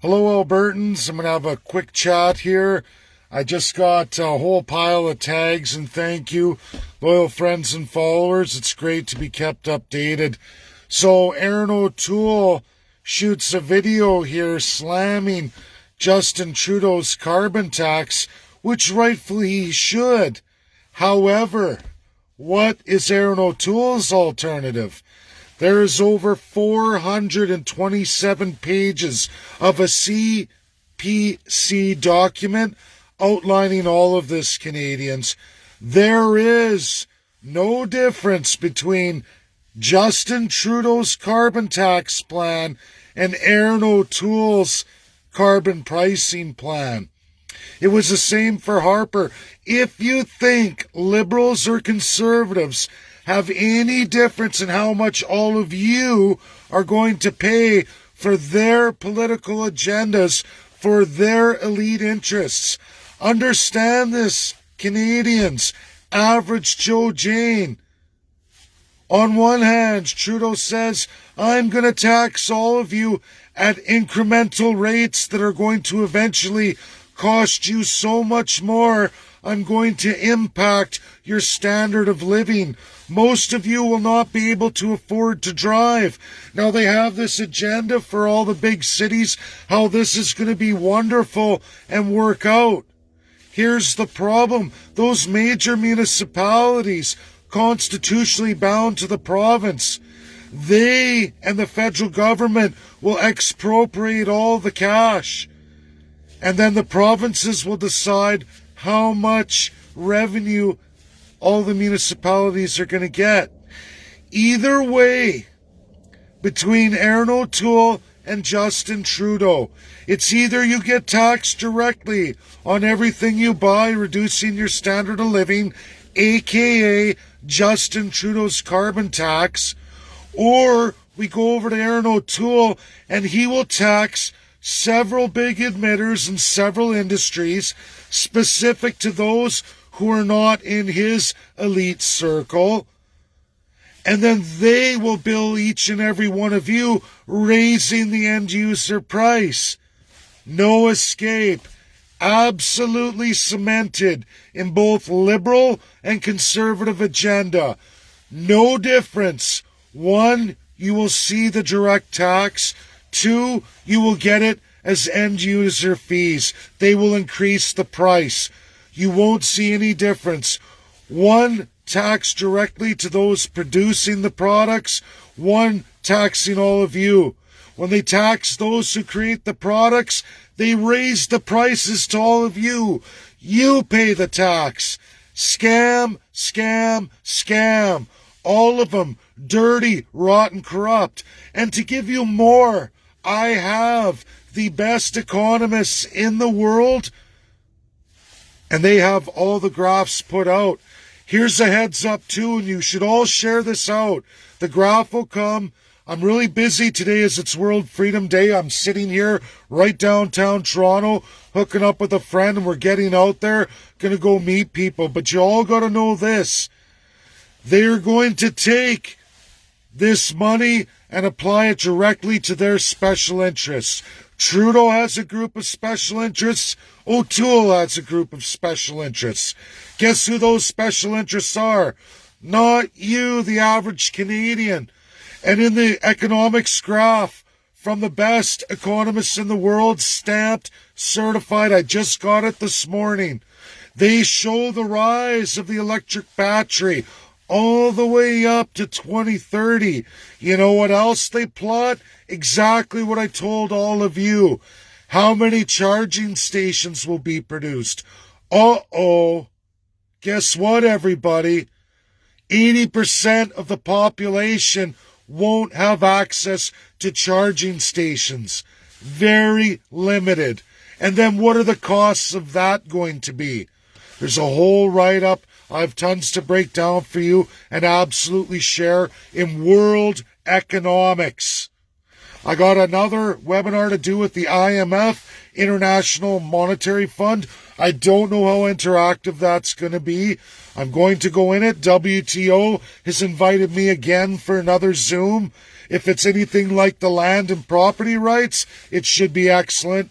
Hello, Albertans. I'm going to have a quick chat here. I just got a whole pile of tags, and thank you, loyal friends and followers. It's great to be kept updated. So, Erin Otoole shoots a video here slamming Justin Trudeau's carbon tax, which rightfully he should. However, what is Erin Otoole's alternative? There is over 427 pages of a CPC document outlining all of this, Canadians. There is no difference between Justin Trudeau's carbon tax plan and Erin Otoole's carbon pricing plan. It was the same for Harper. If you think Liberals or Conservatives have any difference in how much all of you are going to pay for their political agendas, for their elite interests, understand this, Canadians. Average Joe Jane. On one hand, Trudeau says, I'm going to tax all of you at incremental rates that are going to eventually cost you so much more. I'm going to impact your standard of living. Most of you will not be able to afford to drive. Now they have this agenda for all the big cities, how this is going to be wonderful and work out. Here's the problem. Those major municipalities, constitutionally bound to the province, they and the federal government will expropriate all the cash. And then the provinces will decide how much revenue all the municipalities are going to get. Either way, between Erin Otoole and Justin Trudeau, it's either you get taxed directly on everything you buy, reducing your standard of living, aka Justin Trudeau's carbon tax, or we go over to Erin Otoole and he will tax several big emitters in several industries specific to those who are not in his elite circle. And then they will bill each and every one of you, raising the end user price. No escape. Absolutely cemented in both liberal and conservative agenda. No difference. One, you will see the direct tax. Two, you will get it as end user fees. They will increase the price. You won't see any difference. One, tax directly to those producing the products. One, taxing all of you. When they tax those who create the products, they raise the prices to all of you. You pay the tax. Scam, scam, scam. All of them dirty, rotten, corrupt. And to give you more, I have the best economists in the world, and they have all the graphs put out. Here's a heads up too, and you should all share this out. The graph will come. I'm really busy today as it's World Freedom Day. I'm sitting here right downtown Toronto, hooking up with a friend, and we're getting out there, gonna go meet people. But you all gotta know this. They're going to take this money and apply it directly to their special interests. Trudeau has a group of special interests. Otoole has a group of special interests. Guess who those special interests are? Not you, the average Canadian. And in the economics graph from the best economists in the world, stamped, certified, I just got it this morning, they show the rise of the electric battery all the way up to 2030. You know what else they plot? Exactly what I told all of you. How many charging stations will be produced? Uh-oh. Guess what, everybody? 80% of the population won't have access to charging stations. Very limited. And then what are the costs of that going to be? There's a whole write-up. I have tons to break down for you and absolutely share in world economics. I got another webinar to do with the IMF, International Monetary Fund. I don't know how interactive that's going to be. I'm going to go in it. WTO has invited me again for another Zoom. If it's anything like the land and property rights, it should be excellent.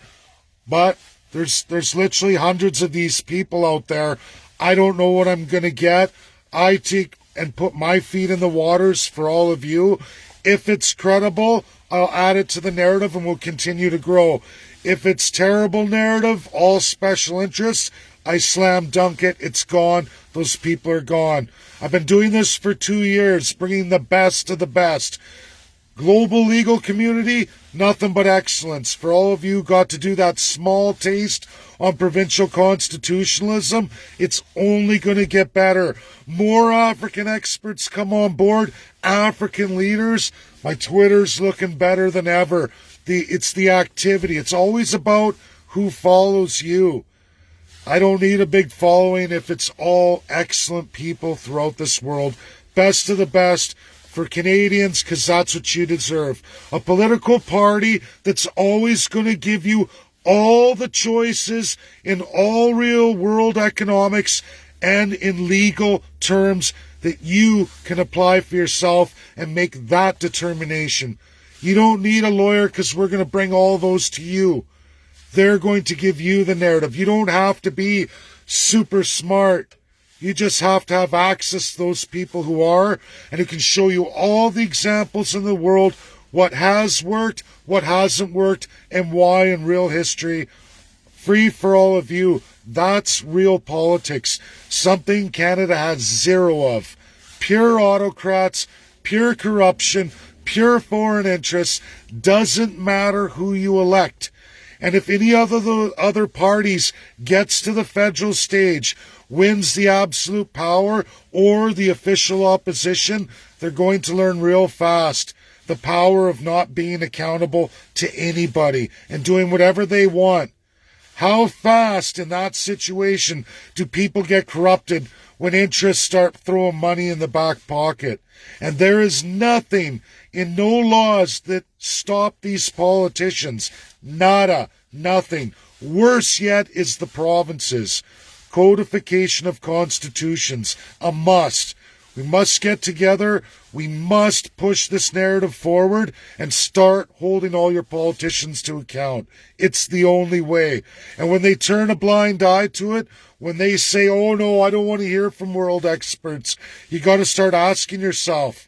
But there's literally hundreds of these people out there. I don't know what I'm going to get. I take and put my feet in the waters for all of you. If it's credible, I'll add it to the narrative and we'll continue to grow. If it's terrible narrative, all special interests, I slam dunk it. It's gone. Those people are gone. I've been doing this for 2 years, bringing the best of the best. Global legal community, nothing but excellence. For all of you who got to do that small taste on provincial constitutionalism, it's only going to get better. More African experts come on board, African leaders. My Twitter's looking better than ever. It's the activity. It's always about who follows you. I don't need a big following if it's all excellent people throughout this world. Best of the best for Canadians, because that's what you deserve. A political party that's always going to give you all the choices in all real world economics and in legal terms that you can apply for yourself and make that determination. You don't need a lawyer because we're going to bring all those to you. They're going to give you the narrative. You don't have to be super smart. You just have to have access to those people who are and who can show you all the examples in the world, what has worked, what hasn't worked, and why in real history. Free for all of you. That's real politics. Something Canada has zero of. Pure autocrats, pure corruption, pure foreign interests. Doesn't matter who you elect. And if any other parties gets to the federal stage, wins the absolute power or the official opposition, they're going to learn real fast the power of not being accountable to anybody and doing whatever they want. How fast in that situation do people get corrupted when interests start throwing money in the back pocket? And there is nothing in no laws that stop these politicians. Nada. Nothing. Worse yet is the provinces. Codification of constitutions. A must. We must get together. We must push this narrative forward and start holding all your politicians to account. It's the only way. And when they turn a blind eye to it, when they say, oh no, I don't want to hear from world experts, you got to start asking yourself,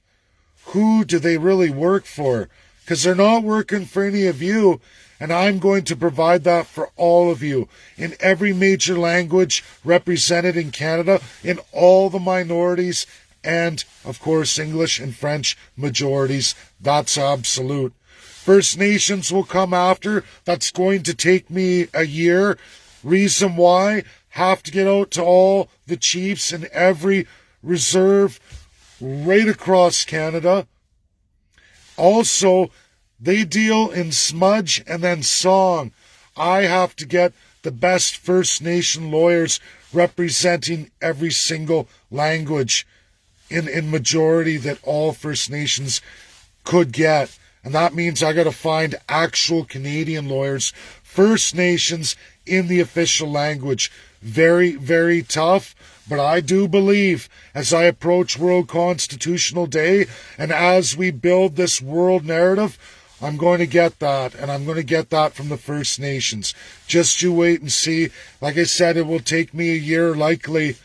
who do they really work for? Because they're not working for any of you. And I'm going to provide that for all of you in every major language represented in Canada, in all the minorities, and, of course, English and French majorities. That's absolute. First Nations will come after. That's going to take me a year. Reason why? Have to get out to all the chiefs in every reserve right across Canada. Also, they deal in smudge and then song. I have to get the best First Nation lawyers representing every single language in majority that all First Nations could get. And that means I got to find actual Canadian lawyers, First Nations in the official language. Very, very tough. But I do believe as I approach World Constitutional Day and as we build this world narrative, I'm going to get that, and I'm going to get that from the First Nations. Just you wait and see. Like I said, it will take me a year, likely.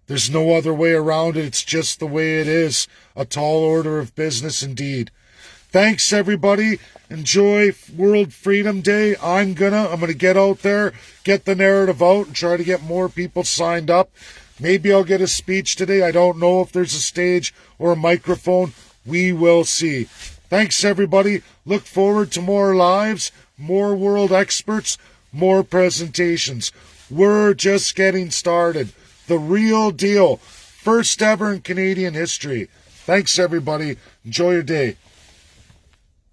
There's no other way around it. It's just the way it is. A tall order of business indeed. Thanks, everybody. Enjoy World Freedom Day. I'm gonna get out there, get the narrative out, and try to get more people signed up. Maybe I'll get a speech today. I don't know if there's a stage or a microphone. We will see. Thanks, everybody. Look forward to more lives, more world experts, more presentations. We're just getting started. The real deal. First ever in Canadian history. Thanks, everybody. Enjoy your day.